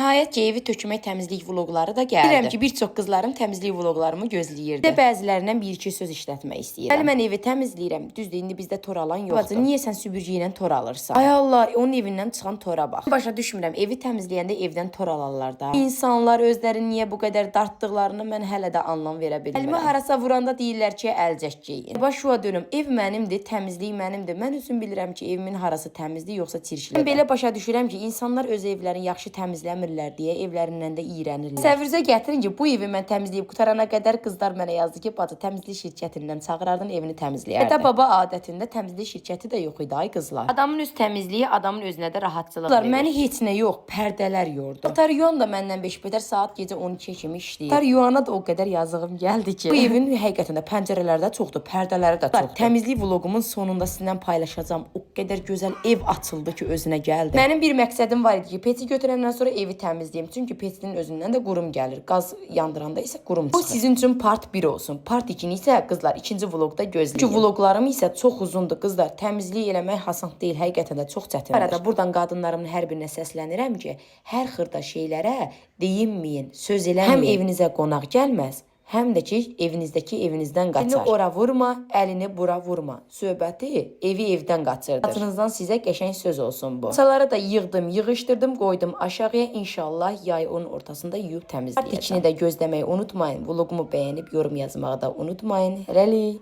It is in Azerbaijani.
Nəhayət ki, evi tökmək təmizlik vloqları da gəldi. Bilirəm ki, bir çox qızlarım təmizlik vloqlarımı gözləyirdi. Bir də bəzilərindən bir-iki söz işlətmək istəyirəm. Bəli, mən evi təmizləyirəm. Düzdür, indi bizdə tor alan yoxdur. Bacı, niyə sən süpürgə ilə tor alırsan? Ay Allah, onun evindən çıxan tora bax. Başa düşmürəm, evi təmizləyəndə evdən tor alarlar da. İnsanlar özlərini niyə bu qədər dartdıqlarını mən hələ də anlam verə bilmirəm. Əlimi harasa vuranda deyirlər ki, əlcək geyin. Başa dönüm, ev mənimdir, təmizlik mənimdir. Mən özüm bilirəm ki, evimin harası təmizdir, yoxsa çirklidir. Mən belə başa düşürəm ki, insanlar öz evlərini yaxşı təmizləmirlər deyə evlərindən də iyrənirlər. Təsəvvürünüzə gətirin ki, bu evi mən təmizləyib qutarana qədər qızlar mənə yazdı ki, bacı təmizlik şirkətindən çağırardın, evini təmizləyərdin. Hətta baba adətində təmizlik şirkəti də yox idi ay qızlar. Adamın öz təmizliyi adamın özünə də rahatçılıq verir. Məni heç nə yox, pərdələr yordu. Qatar yuan da məndən 5 bedər saat gecə 12 kimi işləyir. Qatar yuana da o qədər yazığım gəldi ki, bu evin həqiqətində pəncərələri də çoxdur, pərdələri də çoxdur. Təmizlik vloqumun sonunda sizinlə paylaşacağam. O qədər gözəl ev açıldı ki, özünə gəldi. Mənim bir məqsədim var idi ki, peti götürəndən sonra evi təmizləyim. Çünki petinin özündən də qurum gəlir. Qaz yandıranda isə qurum çıxır. Bu sizin üçün part 1 olsun. Part 2-ni isə qızlar ikinci vloqda gözləyin. Çünki vloqlarım isə çox uzundur qızlar. Təmizlik eləmək asan deyil, həqiqətən də çox çətindir. Arada buradan qadınlarımın hər birinə səslənirəm ki, hər xırda şeylərə deyinməyin, söz eləməyin. Həm evinizə qonaq gəlməz, həm də ki, evinizdən qaçar. Əlini ora vurma, əlini bura vurma. Söhbəti evi evdən qaçırdır. Bacınızdan sizə qəşəng söz olsun bu. Saçları da yığdım, yığışdırdım, qoydum aşağıya. İnşallah yayın ortasında yuyub təmizləyəcəm. Part 2-ni də gözləməyi unutmayın. Vloqumu bəyənib yorum yazmağı da unutmayın. Hələlik.